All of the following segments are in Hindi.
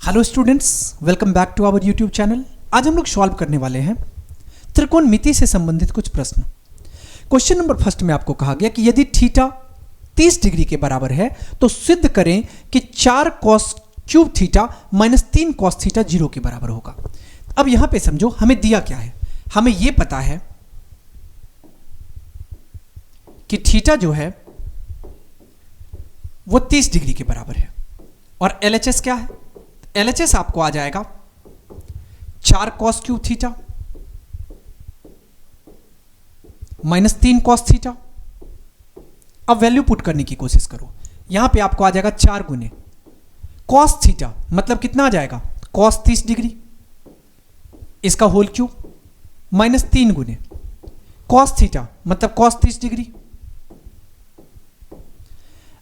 Hello students, welcome back to our YouTube channel. आज हम लोग सॉल्व करने वाले हैं त्रिकोणमिति से संबंधित कुछ प्रश्न। क्वेश्चन नंबर फर्स्ट में आपको कहा गया कि यदि थीटा 30 डिग्री के बराबर है तो सिद्ध करें कि 4 cos cube theta minus 3 cos theta 0 के बराबर होगा। अब यहां पे समझो हमें दिया क्या है, हमें यह पता है कि थीटा जो है वो 30 डिग्री के बराबर है और LHS क्या है? LHS आपको आ जाएगा 4 cos cube theta minus 3 cos theta. अब वैल्यू पुट करने की कोशिश करो, यहां पे आपको आ जाएगा 4 गुने cos थीटा, मतलब कितना आ जाएगा cos 30 डिग्री, इसका होल क्यूब माइनस 3 गुने cos थीटा मतलब cos 30 डिग्री।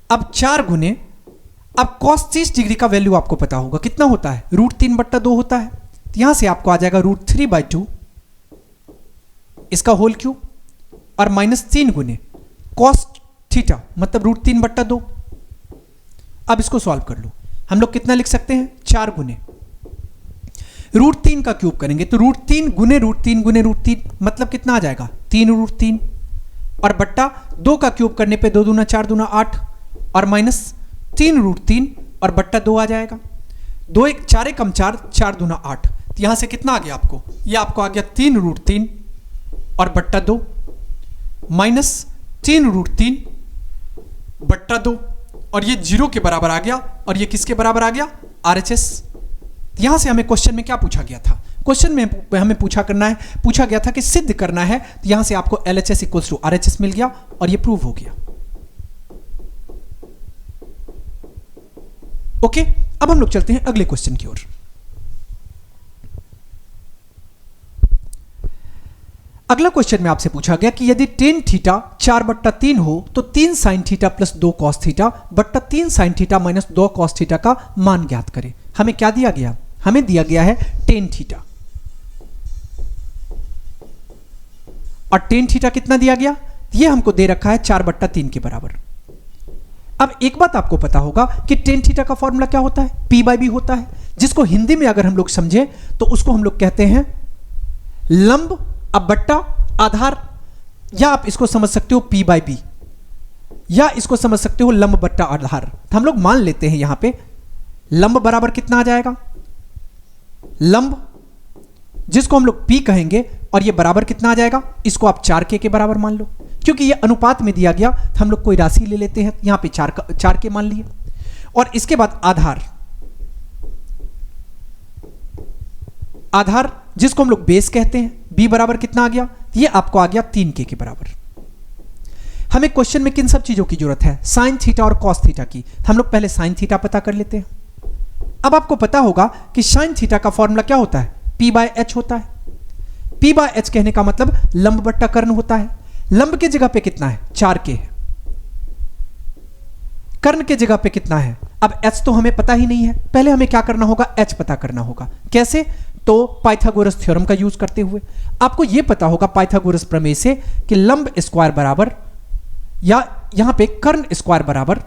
अब 4 गुने, अब cos 30 डिग्री का वैल्यू आपको पता होगा कितना होता है, √3/2 होता है। तो यहां से आपको आ जाएगा √3/2 इसका होल क्यूब और माइनस 3 गुने cos थीटा मतलब √3/2। अब इसको सॉल्व कर लो, हम लोग कितना लिख सकते हैं 4 गुने √3 का क्यूब करेंगे तो √3 गुने √3 गुने √3 मतलब कितना आ जाएगा 3√3 और बट्टा 2 का क्यूब करने पे 2 दूना 4 दूना 8 और माइनस 3√3 और बट्टा 2 आ जाएगा। 2 1 4 कम 4 4 दूना 8, तो यहां से कितना आ गया आपको, यह आपको आ गया 3√3 और बट्टा 2 माइनस 3√3 बट्टा 2 और ये 0 के बराबर आ गया और ये किसके बराबर आ गया RHS। यहां से हमें क्वेश्चन में क्या पूछा गया था, क्वेश्चन में हमें पूछा गया था कि सिद्ध करना है, तो यहां से आपको LHS इक्वल्स टू RHS मिल गया और ये प्रूव हो गया। ओके, अब हम लोग चलते हैं अगले क्वेश्चन की ओर। अगला क्वेश्चन में आपसे पूछा गया कि यदि tan थीटा 4/3 हो तो 3 sin theta plus 2 cos theta बट्टा 3 sin theta minus 2 cos theta का मान ज्ञात करें। हमें क्या दिया गया, हमें दिया गया है tan थीटा और tan थीटा कितना दिया गया, ये हमको दे रखा है 4/3 के बराबर। अब एक बात आपको पता होगा कि tan थीटा का फॉर्मूला क्या होता है, P/B होता है, जिसको हिंदी में अगर हम लोग समझे तो उसको हम लोग कहते हैं लंब अब बट्टा आधार, या आप इसको समझ सकते हो P/B या इसको समझ सकते हो लंब बट्टा आधार। तो हम लोग मान लेते हैं यहां पे लंब बराबर कितना आ जाएगा, लंब जिसको हम लोग P कहेंगे और ये बराबर कितना आ जाएगा, इसको आप 4K के बराबर मान लो, क्योंकि ये अनुपात में दिया गया तो हम लोग कोई राशि ले लेते हैं, यहां पे 4K मान लिए। और इसके बाद आधार, आधार जिसको हम लोग बेस कहते हैं, B बराबर कितना आ गया, ये आपको आ गया 3K के बराबर। हमें क्वेश्चन में किन सब चीजों की जरूरत है, साइन थीटा और कॉस थीटा की। हम लोग पहले साइन थीटा पता कर लेते हैं। अब आपको पता होगा कि साइन थीटा का फॉर्मूला क्या होता है, P/H होता है। P/H कहने का मतलब लंब बट्टा कर्ण होता है। लंब के जगह पे कितना है 4K है, कर्ण के जगह पे कितना है, अब H तो हमें पता ही नहीं है, पहले हमें क्या करना होगा H पता करना होगा। कैसे, तो पाइथागोरस थ्योरम का यूज करते हुए। आपको यह पता होगा पाइथागोरस प्रमेय से कि लंब स्क्वायर बराबर, या यहां पे कर्ण स्क्वायर बराबर,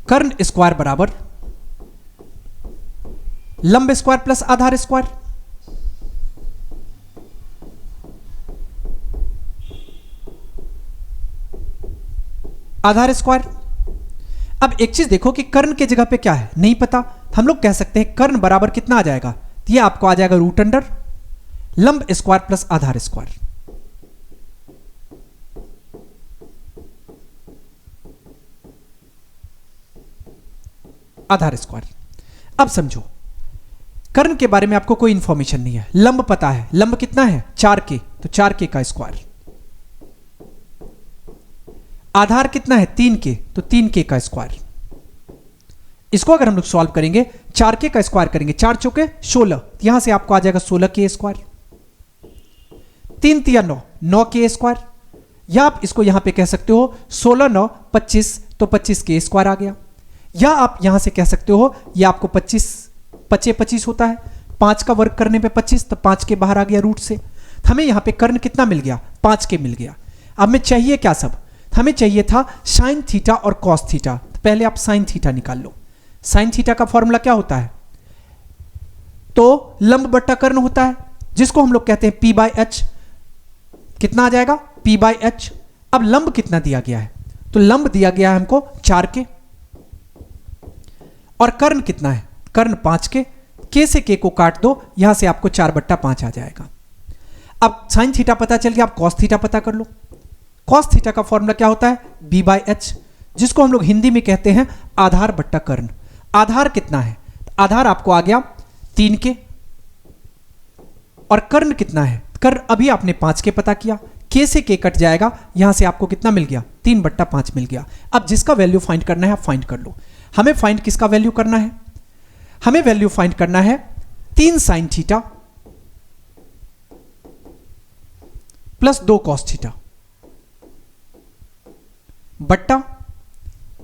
कर्ण स्क्वायर बराबर लंब स्क्वायर प्लस आधार स्क्वायर। आधार स्क्वायर। अब एक चीज देखो कि कर्ण के जगह पे क्या है नहीं पता, हम लोग कह सकते हैं कर्ण बराबर कितना आ जाएगा, ये आपको आ जाएगा √अंडर लंब स्क्वायर प्लस आधार स्क्वायर। आधार स्क्वायर। अब समझो कर्ण के बारे में आपको कोई इंफॉर्मेशन नहीं है, लंब पता है, लंब कितना है 4K, तो 4K का स्क्वायर। आधार कितना है 3K, तो 3K का स्क्वायर। इसको अगर हम लोग सॉल्व करेंगे 4K का स्क्वायर करेंगे, 4 चौके 16, यहां से आपको आ जाएगा 16K स्क्वायर। 3 तिया 9, 9K स्क्वायर, या आप इसको यहां पे कह सकते हो 16 9 25, तो 25K स्क्वायर आ गया। या आप यहां से कह सकते हो ये आपको 25 25 होता है, 5 का वर्ग करने पे 25, तो 5 के बाहर आ गया रूट से। हमें यहां पे कर्ण कितना मिल गया 5K मिल गया। अब हमें चाहिए क्या सब, हमें चाहिए था साइन थीटा और कॉस थीटा। तो पहले आप साइन थीटा निकाल लो, साइन थीटा का फॉर्मूला क्या होता है? तो लंब बट्टा कर्ण होता है, जिसको हम लोग कहते हैं P बाय H। कितना आ जाएगा? P by H। अब लंब कितना दिया गया है? तो लंब दिया गया है हमको 4 के, और कर्ण कितना है? कर्ण 5 के। K से K को काट दो, यहां से आपको 4/5 आ जाएगा। अब साइन थीटा पता चल गया, आप कॉस थीटा पता कर लो। कॉस थीटा का फॉर्मूला क्या होता है? B बाय H, जिसको हम लोग हिंदी में कहते हैं आधार बट्टा कर्ण। आधार कितना है? आधार आपको आ गया 3 के, और कर्ण कितना है? कर्ण अभी आपने 5 के पता किया, K से K कट जाएगा, यहां से आपको कितना मिल गया? 3/5 मिल गया। अब जिसका वैल्यू फाइंड करना है आप फाइंड कर लो। हमें फाइंड किसका वैल्यू करना है? हमें वैल्यू फाइंड करना है 3 sine theta plus 2 cos theta बट्टा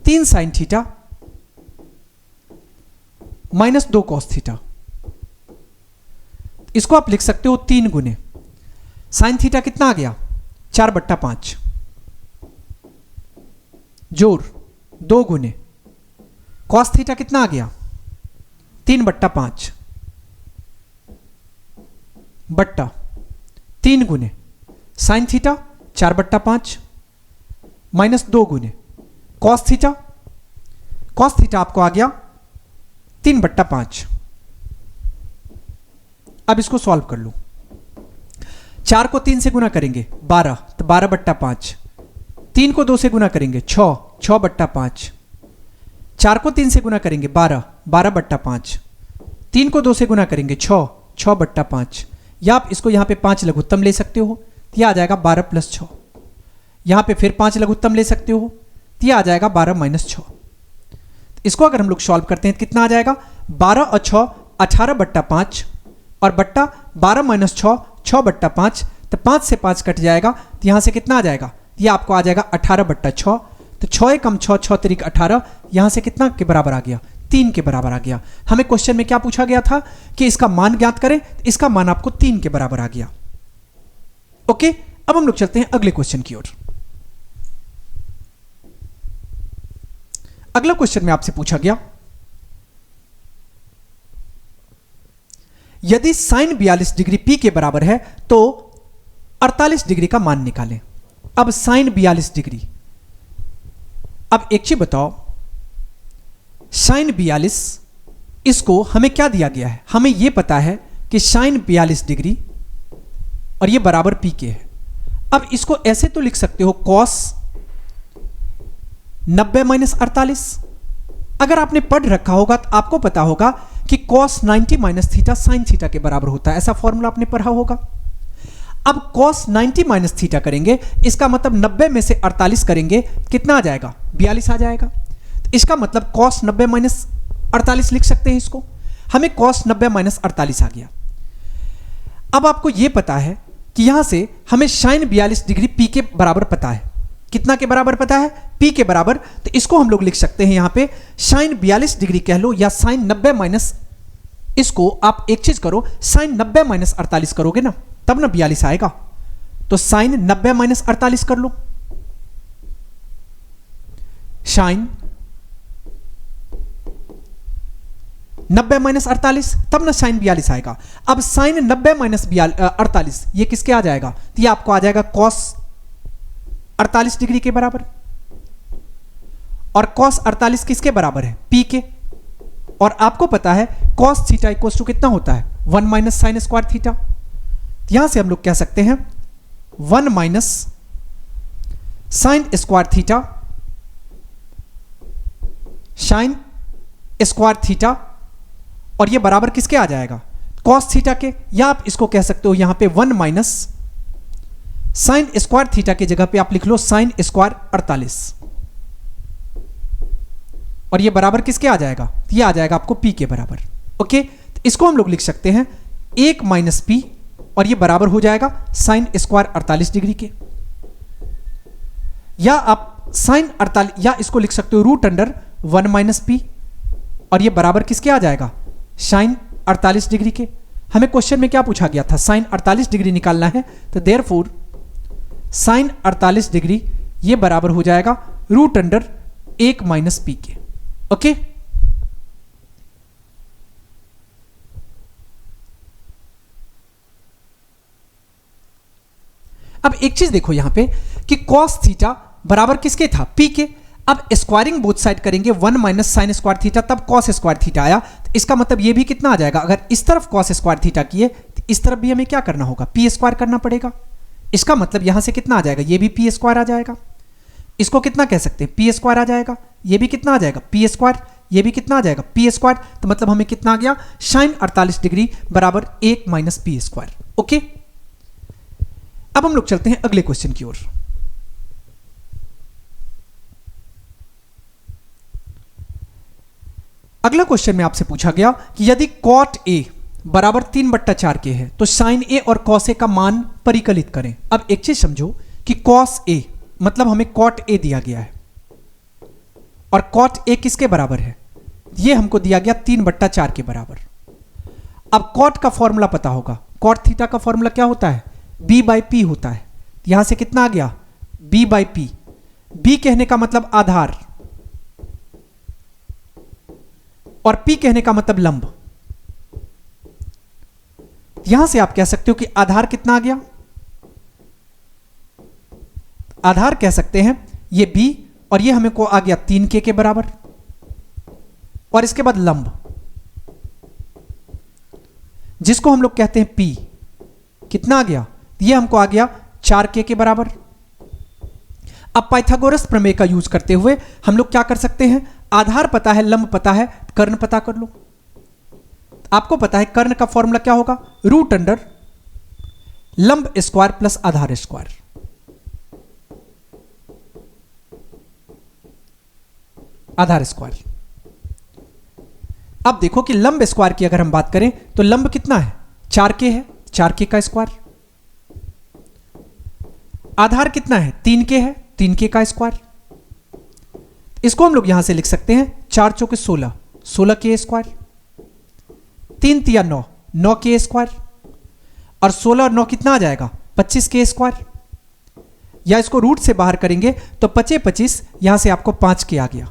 3 sine theta minus 2 cos theta. इसको आप लिख सकते हो 3 गुने साइन थीटा कितना आ गया? 4/5 जोड़ 2 गुने कॉस थीटा कितना आ गया? 3/5 बट्टा 3 गुने साइन थीटा 4/5 माइनस 2 गुने कॉस थीटा। कॉस थीटा आपको आ गया 3/5। अब इसको सॉल्व कर लो। 4 को 3 से गुना करेंगे 12, तो 12/5। 3 को 2 से गुना करेंगे 6, 6/5। 4 को 3 से गुना करेंगे 12, 12/5। 3 को 2 से गुना करेंगे 6, 6/5। या आप इसको यहां पे 5 लघुत्तम ले सकते हो, तो यह आ जाएगा 12 + 6। यहां पे फिर 5 लघुत्तम ले सकते हो, तो यह आ जाएगा 12 - 6। इसको अगर हम लोग सॉल्व करते हैं तो कितना आ जाएगा? 12 और 6 18/5, और बट्टा 12 - 6 6/5। तो 5 से 5 कट जाएगा, तो यहां से कितना आ जाएगा? यह आपको आ जाएगा 18/6। तो 6 कम 6, 6 तिरिक 18, यहां से कितना के बराबर आ गया? 3 के बराबर आ गया। हमें क्वेश्चन में क्या पूछा गया था कि इसका मान ज्ञात करें, इसका मान आपको 3 के बराबर आ गया। ओके, अब हम लोग चलते हैं अगले क्वेश्चन की ओर। अगला क्वेश्चन में आपसे पूछा गया, यदि साइन 42 डिग्री P के बराबर है तो 48 डिग्री का मान निकालें। अब साइन 42 डिग्री, अब एक चीज बताओ, साइन 42, इसको हमें क्या दिया गया है? हमें यह पता है कि साइन 42 डिग्री और यह बराबर P के है। अब इसको ऐसे तो लिख सकते हो कॉस 90 - 48। अगर आपने पढ़ रखा होगा तो आपको पता होगा कि cos 90 - थीटा साइन थीटा के बराबर होता है, ऐसा फॉर्मूला आपने पढ़ा होगा। अब cos 90 - थीटा करेंगे, इसका मतलब 90 में से 48 करेंगे, कितना आ जाएगा? 42 आ जाएगा। इसका मतलब cos 90 - 48 लिख सकते हैं इसको। हमें cos 90 - 48 आ गया। अब आपको यह पता है कि यहां से हमें साइन 42 डिग्री P के बराबर पता है। कितना के बराबर पता है? P के बराबर। तो इसको हम लोग लिख सकते हैं यहां पे साइन 42 डिग्री कह लो, या साइन 90 माइनस, इसको आप एक चीज करो, साइन 90 - 48 करोगे ना, तब ना 42 आएगा। तो साइन 90 - 48 कर लो, साइन 90 - 48, तब ना साइन 42 आएगा। अब साइन 90 - 48 ये किसके आ जाएगा? तो ये आपको आ जाएगा कॉस 48 डिग्री के बराबर। और कॉस 48 किसके बराबर है? P के। और आपको पता है कॉस थीटा इक्वल टू कितना होता है? 1 - साइन स्क्वायर थीटा। यहां से हम लोग कह सकते हैं 1 - sine square theta, sine square theta, और ये बराबर किसके आ जाएगा? कॉस थीटा के। या आप इसको कह सकते हो यहां पे 1 - साइन स्क्वायर थीटा की जगह पे आप लिख लो साइन स्क्वायर 48, और ये बराबर किसके आ जाएगा? ये आ जाएगा आपको P के बराबर। ओके, तो इसको हम लोग लिख सकते हैं 1 - P, और ये बराबर हो जाएगा साइन स्क्वायर 48 डिग्री के। या आप साइन 48, या इसको लिख सकते हो √1 - P, और ये बराबर किसके आ जाएगा? साइन 48 डिग्री के। हमें क्वेश्चन में क्या पूछा गया था? साइन 48 डिग्री निकालना है, तो देयरफॉर साइन 48 डिग्री ये बराबर हो जाएगा √1 - P के। ओके, अब एक चीज देखो यहां पे कि कॉस थीटा बराबर किसके था, पी के। अब स्क्वायरिंग बोथ साइड करेंगे, 1 माइनस साइन स्क्वायर थीटा, तब कॉस स्क्वायर थीटा आया। तो इसका मतलब ये भी कितना आ जाएगा, अगर इस तरफ कॉस स्क्वायर थीटा किए तो इस तरफ भी हमें क्या करना होगा, पी स्क्वायर करना पड़ेगा। इसका मतलब यहां से कितना आ जाएगा, ये भी पी स्क्वायर आ जाएगा। इसको कितना कह सकते हैं, पी स्क्वायर आ जाएगा। ये भी कितना आ जाएगा, पी स्क्वायर। ये भी कितना आ जाएगा, पी स्क्वायर। तो मतलब हमें कितना आ गया, साइन 48 डिग्री बराबर 1 माइनस पी स्क्वायर। ओके, अब हम लोग चलते हैं अगले क्वेश्चन की ओर। अगला क्वेश्चन में आपसे पूछा गया कि यदि कॉट ए बराबर 3/4 के है तो साइन ए और कॉस ए का मान परिकलित करें। अब एक चीज समझो कि कॉस ए मतलब हमें कॉट ए दिया गया है और कॉट ए किसके बराबर है, ये हमको दिया गया 3/4 के बराबर। अब कॉट का फॉर्मूला पता होगा, कॉट थीटा का फॉर्मूला क्या होता है, बी बाई पी होता है। यहां से कितना आ गया, बी बाई पी। बी कहने का मतलब आधार और पी कहने का मतलब लंब। यहां से आप कह सकते हो कि आधार कितना आ गया, आधार कह सकते हैं ये बी और ये हमें को आ गया 3K के बराबर, और इसके बाद लंब जिसको हम लोग कहते हैं पी, कितना आ गया, ये हमको आ गया 4K के बराबर। अब पाइथागोरस प्रमेय का यूज करते हुए हम लोग क्या कर सकते हैं, आधार पता है, लंब पता है, कर्ण पता कर लो। आपको पता है कर्ण का फॉर्मूला क्या होगा, रूट अंडर लंब स्क्वायर प्लस आधार स्क्वायर। आधार स्क्वायर। अब देखो कि लंब स्क्वायर की अगर हम बात करें तो लंब कितना है, 4K है, 4K का स्क्वायर। आधार कितना है, 3K है, 3K का स्क्वायर। इसको हम लोग यहां से लिख सकते हैं 4 चौके 16, 16K स्क्वायर। 3 तिया 9, 9K स्क्वायर। और 16 और 9 कितना आ जाएगा, 25K स्क्वायर। या इसको रूट से बाहर करेंगे तो 25 यहां से आपको 5K आ गया।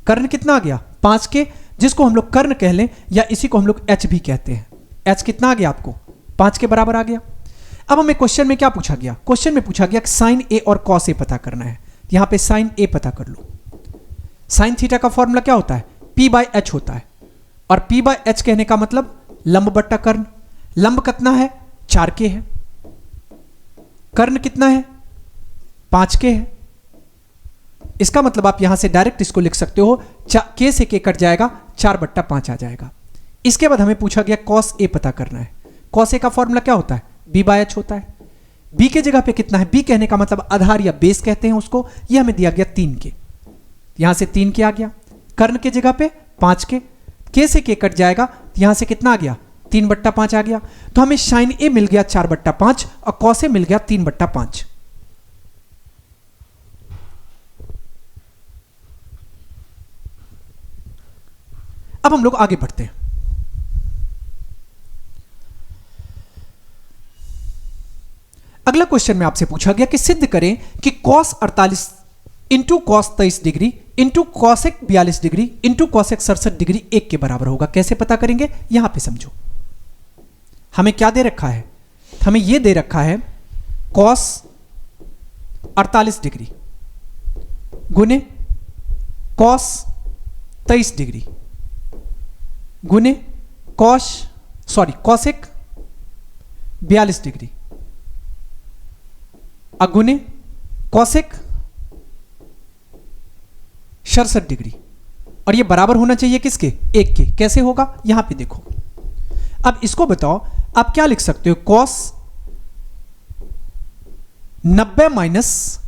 कर्ण कितना आ गया, 5K, जिसको हम लोग कर्ण कह लें या इसी को हम लोग H भी कहते हैं। H कितना आ गया आपको, 5 के बराबर आ गया। अब हमें क्वेश्चन में क्या पूछा गया, क्वेश्चन में पूछा गया कि साइन ए और कॉस ए पता करना है। यहां पे साइन ए पता कर लो। साइन थीटा का फॉर्मूला क्या होता है, P बाई H होता है, और P बाई H कहने का मतलब लंब बट्टा कर्ण। लंब कितना है, 4K है। कर्ण कितना है, 5K है। इसका मतलब आप यहां से डायरेक्ट इसको लिख सकते हो, K से K कट जाएगा, 4/5 आ जाएगा। इसके बाद हमें पूछा गया कॉस ए पता करना है। कॉस ए का फॉर्मूला क्या होता है, B बाई H होता है। B के जगह पे कितना है, B कहने का मतलब आधार या बेस कहते हैं उसको, ये हमें दिया गया 3K। यहां से 3K आ गया। कर्ण के जगह पे 5K, K से K कट जाएगा, यहां से कितना आ गया, 3/5 आ गया। तो हमें साइन ए मिल गया 4/5 और कॉस ए मिल गया 3/5। अब हम लोग आगे बढ़ते हैं। अगला क्वेश्चन में आपसे पूछा गया कि सिद्ध करें कि cos 48 into cos 23 degree into cosec 42 degree into cosec 67 degree 1 के बराबर होगा। कैसे पता करेंगे, यहां पे समझो। हमें क्या दे रखा है, हमें यह दे रखा है cos 48 डिग्री गुने cos 23 डिग्री गुने cosec 42 डिग्री अगुने cosec 67 डिग्री, और ये बराबर होना चाहिए किसके, 1 के। कैसे होगा, यहां पे देखो। अब इसको बताओ आप क्या लिख सकते हो, cos 90 माइनस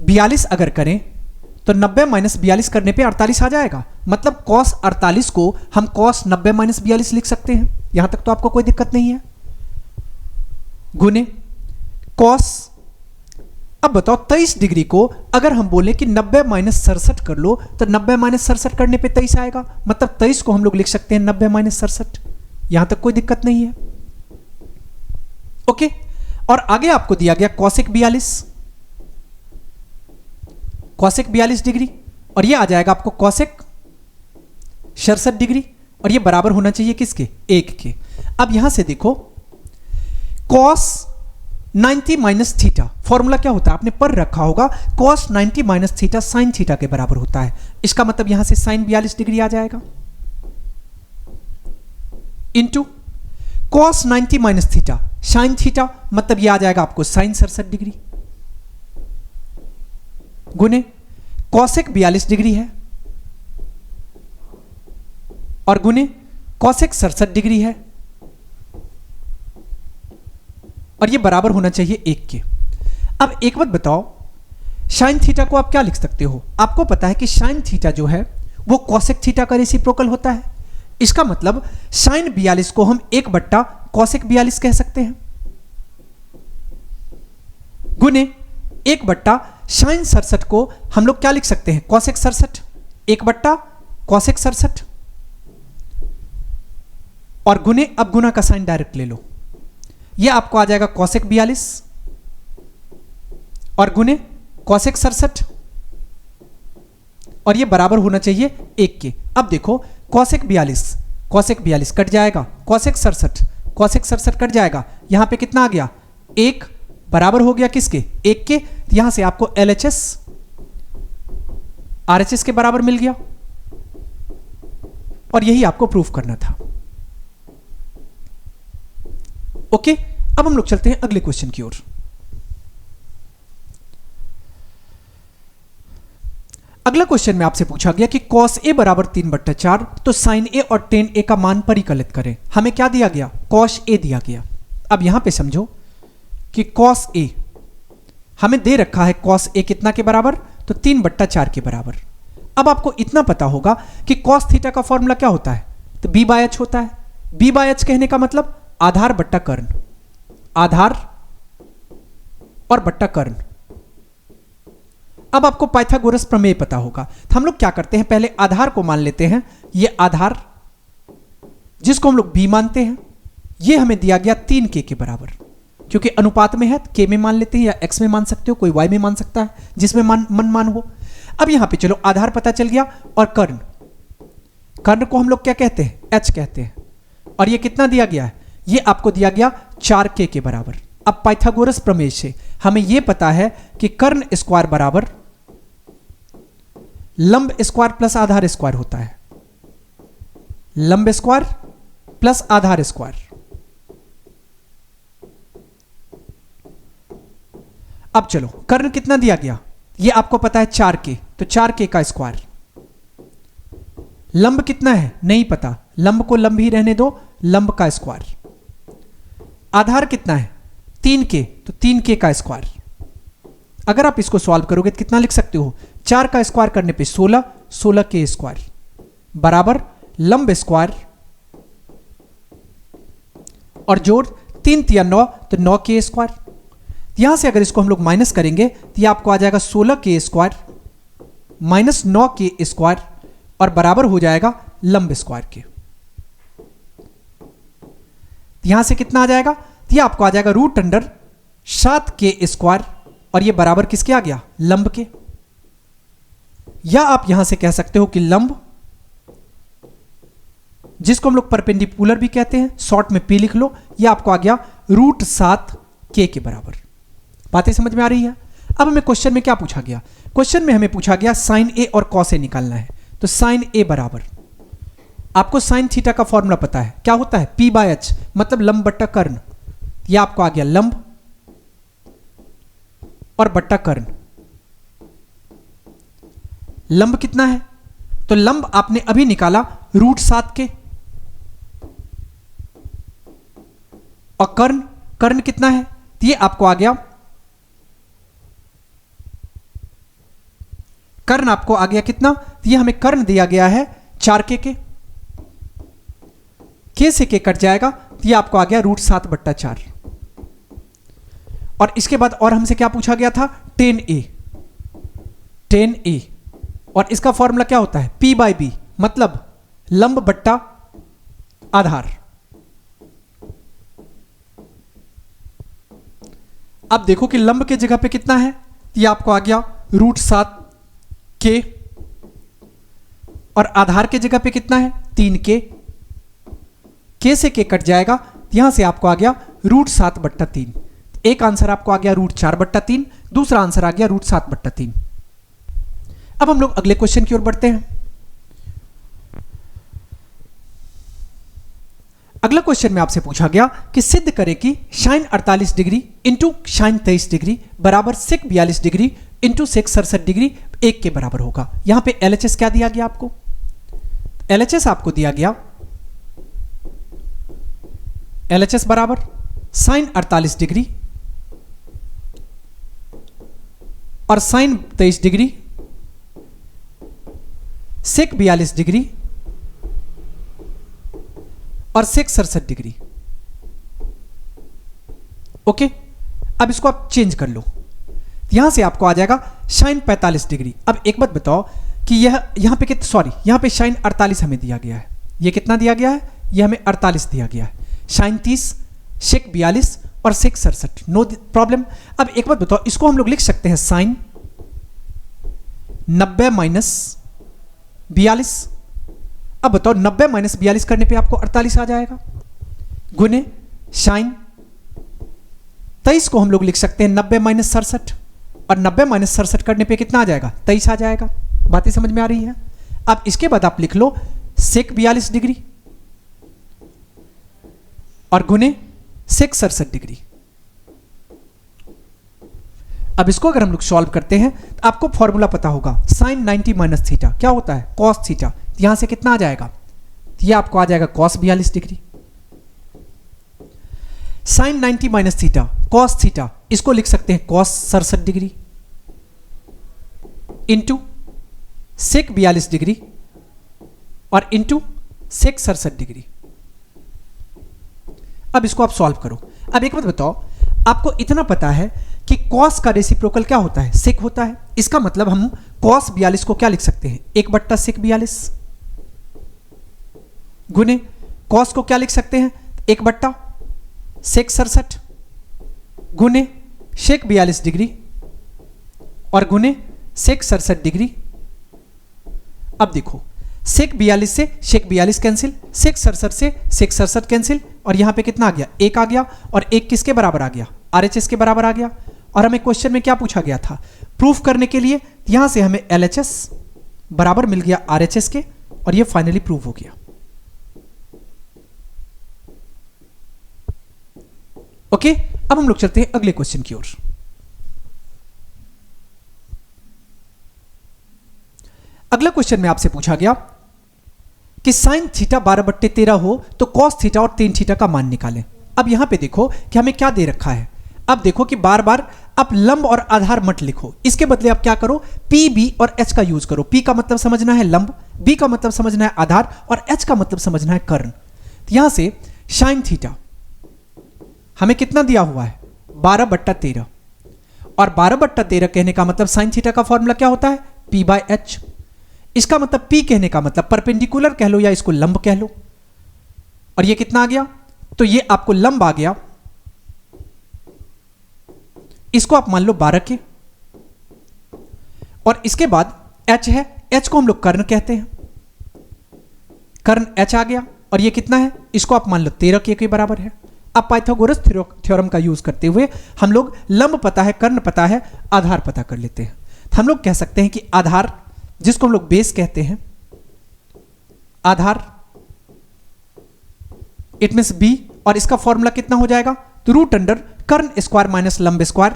42 अगर करें तो 90 माइनस 42 करने पे 48 आ जाएगा। मतलब cos 48 को हम cos 90 माइनस 42 लिख सकते हैं। यहां तक तो आपको कोई दिक्कत नहीं है। गुने cos, अब बताओ 23 डिग्री को अगर हम बोले कि 90 माइनस 67 कर लो तो 90 माइनस 67 करने पे 23 आएगा। मतलब 23 को हम लोग लिख सकते हैं 90 माइनस 67। यहां तक कोई दिक्कत नहीं है। ओके, और आगे आपको दिया गया cosec 42 डिग्री, और ये आ जाएगा आपको cosec 67 डिग्री, और ये बराबर होना चाहिए किसके, 1 के। अब यहां से देखो cos 90 माइनस थीटा, फॉर्मूला क्या होता है आपने पढ़ रखा होगा, cos 90 minus theta sine theta के बराबर होता है। इसका मतलब यहां से साइन 42 डिग्री आ जाएगा, into cos 90 minus theta sine theta, मतलब यह आ जाएगा आपको साइन 67 डिग्री, गुने cosec 42 डिग्री है और गुने cosec 67 डिग्री है, और ये बराबर होना चाहिए 1 के। अब एक बात बताओ, साइन थीटा को आप क्या लिख सकते हो? आपको पता है कि साइन थीटा जो है वो कॉसेक थीटा का रेसिप्रोकल होता है। इसका मतलब साइन 42 को हम 1 बट्टा कॉसेक 42 कह सकते हैं, गुने 1 बट्टा साइन 67 को हम लोग क्या लिख सकते हैं? कॉसेक 67, 1 बट्टा कॉसेक 67, और गुने, अब गुना का साइन डायरेक्ट ले लो, यह आपको आ जाएगा कॉसेक 42 और गुने कॉसेक 67, और यह बराबर होना चाहिए 1 के। अब देखो कॉसेक 42 कट जाएगा, कॉसेक 67 कट जाएगा, यहां पे कितना आ गया? 1 बराबर हो गया किसके? 1 के। यहां से आपको LHS RHS के बराबर मिल गया, और यही आपको प्रूफ करना था। ओके, अब हम लोग चलते हैं अगले क्वेश्चन की ओर। अगला क्वेश्चन में आपसे पूछा गया कि cos A बराबर 3/4, तो sin A और tan A का मान परिकलित करें। हमें क्या दिया गया? cos A दिया गया। अब यहां पे समझो कि cos A हमें दे रखा है, cos A कितना के बराबर? तो 3/4 के बराबर। अब आपको इतना पता होगा कि cos थीटा का फॉर्मूला क्या होता है? तो B/H होता है। B/H कहने का मतलब आधार बट्टा कर्ण, आधार और बट्टा कर्ण। अब आपको पाइथागोरस प्रमेय पता होगा, तो हम लोग क्या करते हैं, पहले आधार को मान लेते हैं। ये आधार जिसको हम लोग b मानते हैं, ये हमें दिया गया 3k के बराबर, क्योंकि अनुपात में है k में मान लेते हैं, या x में मान सकते हो, कोई y में मान सकता है, जिसमें मन हो। अब यहां पे चलो आधार पता चल गया, और कर्ण, कर्ण को हम लोग क्या कहते हैं? h कहते हैं। और ये कितना दिया गया है? ये आपको दिया गया 4k के बराबर। अब पाइथागोरस प्रमेय से हमें यह पता है कि कर्ण स्क्वायर बराबर लंब स्क्वायर प्लस आधार स्क्वायर होता है, लंब स्क्वायर प्लस आधार स्क्वायर। अब चलो कर्ण कितना दिया गया? ये आपको पता है 4k, तो 4k का स्क्वायर। लंब कितना है? नहीं पता, लंब को लंब ही रहने दो, लंब का स्क्वायर। आधार कितना है? 3k, तो 3k का स्क्वायर। अगर आप इसको सॉल्व करोगे तो कितना लिख सकते हो? 4 का स्क्वायर करने पे 16, 16k स्क्वायर बराबर लंब स्क्वायर और जोड़ 3 तिया 9, तो 9k स्क्वायर। यहां से अगर इसको हम लोग माइनस करेंगे तो यह आपको आ जाएगा 16k square minus 9k square, और बराबर हो जाएगा लंब स्क्वायर के। यहां से कितना आ जाएगा? ये आपको आ जाएगा √7k स्क्वायर, और ये बराबर किसके आ गया? लंब के। या आप यहां से कह सकते हो कि लंब, जिसको हम लोग परपेंडिकुलर भी कहते हैं, शॉर्ट में p लिख लो, ये आपको आ गया √7k के बराबर। बातें समझ में आ रही है? अब हमें क्वेश्चन में क्या पूछा गया? क्वेश्चन में हमें पूछा गया साइन A और cos A निकालना है। तो साइन A बराबर, आपको साइन थीटा का फॉर्मूला पता है, क्या होता है? P/H, मतलब लंब बट्टा कर्ण। यह आपको आ गया लंब और बट्टा कर्ण। लंब कितना है? तो लंब आपने अभी निकाला √7k, और कर्ण, कर्ण कितना है? तो ये आपको आ गया, कर्ण आपको आ गया कितना? तो ये हमें कर्ण दिया गया है 4k के, k से k कट जाएगा, तो ये आपको आ गया √7/4। और इसके बाद और हमसे क्या पूछा गया था? tan A, tan A, और इसका फॉर्मूला क्या होता है? P/B, मतलब लंब बट्टा आधार। अब देखो कि लंब के जगह पे कितना है? ये आपको आ गया √7k, और आधार के जगह पे कितना है? 3k, k से k कट जाएगा, यहां से आपको आ गया √7/3। एक आंसर आपको आ गया √4/3, दूसरा आंसर आ गया √7/3। अब हम लोग अगले क्वेश्चन की ओर बढ़ते हैं। अगला क्वेश्चन में आपसे पूछा गया कि सिद्ध करें कि sin 48 degree into sin 23 degree बराबर sec 42 degree into sec 67 degree 1 के बराबर होगा। यहां पे LHS क्या दिया गया आपको? LHS आपको दिया गया LHS बराबर sin 48 डिग्री और sin 23 डिग्री sec 42 डिग्री और sec 67 डिग्री। ओके, अब इसको आप चेंज कर लो, यहां से आपको आ जाएगा sin 45 डिग्री। अब एक बात बताओ कि यहां पे कितना, सॉरी यहां पे sin 48 हमें दिया गया है, ये कितना दिया गया है? ये हमें 48 दिया गया है। sin 30 sec 42 और sec 67, नो प्रॉब्लम। अब एक बात बताओ, इसको हम लोग लिख सकते हैं sin 90 - 42। अब बताओ 90 - 42 करने पे आपको 48 आ जाएगा, गुने sin 23 को हम लोग लिख सकते हैं 90 - 67 और 90 - 67 करने पे कितना आ जाएगा? 23 आ जाएगा। बातें समझ में आ रही है? अब इसके बाद आप लिख लो sec 42 डिग्री और गुने sec 67 डिग्री। अब इसको अगर हम लोग सॉल्व करते हैं तो आपको फॉर्मूला पता होगा, sin 90 - थीटा क्या होता है? cos theta. यहां से कितना आ जाएगा? ये आपको आ जाएगा cos 42 degree. sin 90 - theta cos theta, इसको लिख सकते हैं cos 67 degree into sec 42 degree और इंटू sec 67 डिग्री। अब इसको आप सॉल्व करो। अब एक बात बताओ, आपको इतना पता है कि cos का रेसिप्रोकल क्या होता है? sec होता है। इसका मतलब हम cos 42 को क्या लिख सकते हैं? 1/sec 42 गुने cos को क्या लिख सकते हैं? 1/sec 67 गुने sec 42 डिग्री और गुने sec 67 डिग्री। अब देखो sec 42 से sec 42 कैंसिल, sec 67 से sec 67 कैंसिल, और यहां पे कितना आ गया? 1 आ गया, और 1 किसके बराबर आ गया? RHS के बराबर आ गया। और हमें क्वेश्चन में क्या पूछा गया था? प्रूफ करने के लिए यहां से हमें LHS बराबर मिल गया RHS के, और ये फाइनली प्रूव हो गया। ओके, अब हम लोग चलते हैं अगले क्वेश्चन की ओर। अगला क्वेश्चन में आपसे पूछा गया कि sin थीटा 12/13 हो तो cos थीटा और tan थीटा का मान निकालें। अब यहां पे देखो कि हमें क्या दे रखा है। अब देखो कि बार बार आप लंब और आधार मत लिखो, इसके बदले आप क्या करो? P, B और H का यूज करो। P का मतलब समझना है लंब, B का मतलब समझना है आधार, और H का मतलब समझना है कर्ण। तो यहां से sin थीटा हमें कितना दिया हुआ है? 12/13, और 12/13 कहने का मतलब sin थीटा का फॉर्मूला क्या होता है? P/H। इसका मतलब P कहने का मतलब परपेंडिकुलर कह लो या इसको लंब कह लो, और ये कितना आ गया? तो ये आपको लंब आ गया, इसको आप मान लो 12 के, और इसके बाद H है, H को हम लोग कर्ण कहते हैं, कर्ण H आ गया, और ये कितना है? इसको आप मान लो 13 के बराबर है। अब पाइथागोरस थ्योरम का यूज करते हुए हम लोग लंब पता है, कर्ण पता है, आधार पता कर लेते हैं। तो हम लोग कह सकते हैं कि आधार, जिसको हम लोग बेस कहते हैं, आधार इट मींस B, और इसका फॉर्मूला कितना हो जाएगा? तो रूट अंडर कर्ण स्क्वायर माइनस लंब स्क्वायर,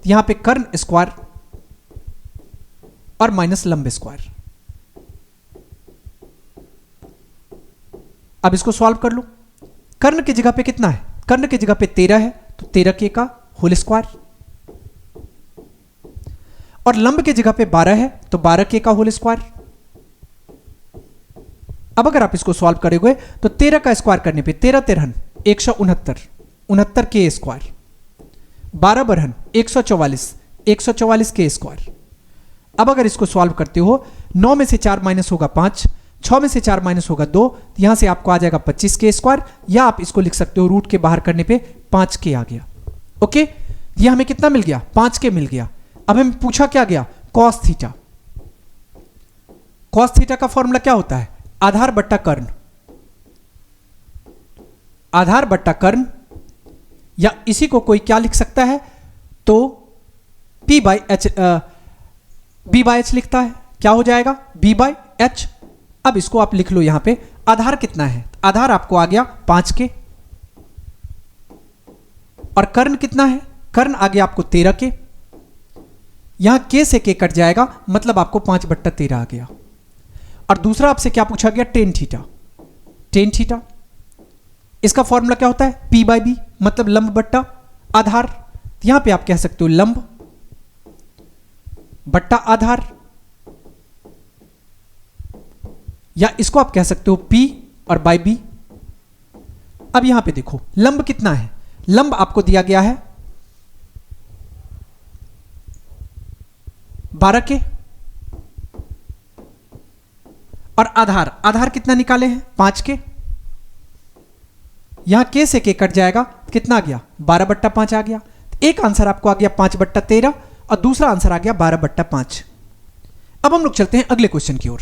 यहां पे कर्ण स्क्वायर और माइनस लंब स्क्वायर। अब इसको सॉल्व कर लो। कर्ण की जगह पे कितना है? कर्ण की जगह पे 13 है, तो 13 के का होल स्क्वायर, और लंब की जगह पे 12 है, तो 12 के का होल स्क्वायर। अब अगर आप इसको सॉल्व करोगे तो 13 का स्क्वायर करने पे 13 तेरहन 169, 69 के स्क्वायर, 12 बरहन 144, 144 के स्क्वायर। अब अगर इसको सॉल्व करते हो, 9 में से 4 माइनस होगा 5, 6 में से 4 माइनस होगा 2, यहां से आपको आ जाएगा 25 के स्क्वायर, या आप इसको लिख सकते हो रूट के बाहर करने पे 5 के आ गया। ओके, ये हमें कितना मिल गया? 5 के मिल गया। अब हमें पूछा क्या गया? cos theta. cos थीटा का फॉर्मूला क्या होता है? आधार बट्टा कर्ण, आधार बट्टा कर्ण या इसी को कोई क्या लिख सकता है, तो P by H, B by H लिखता है, क्या हो जाएगा B बाई एच। अब इसको आप लिख लो यहां पे, आधार कितना है, आधार आपको आ गया 5 के, और कर्ण कितना है, कर्ण आ गया आपको 13 के, यहां के से के कट जाएगा, मतलब आपको 5/13 आ गया। और दूसरा आपसे क्या पूछा गया, टेन थीटा, टेन थीटा, इसका फॉर्मूला क्या होता है, P बाई बी, मतलब लंब बट्टा आधार। यहां पे आप कह सकते हो लंब बट्टा आधार, या इसको आप कह सकते हो P और बाई बी। अब यहां पे देखो लंब कितना है, लंब आपको दिया गया है 12 के, और आधार, आधार कितना निकाले हैं 5 के, यहां के से के कट जाएगा, कितना आ गया 12/5 आ गया। एक आंसर आपको आ गया 5/13 और दूसरा आंसर आ गया 12/5। अब हम लोग चलते हैं अगले क्वेश्चन की ओर।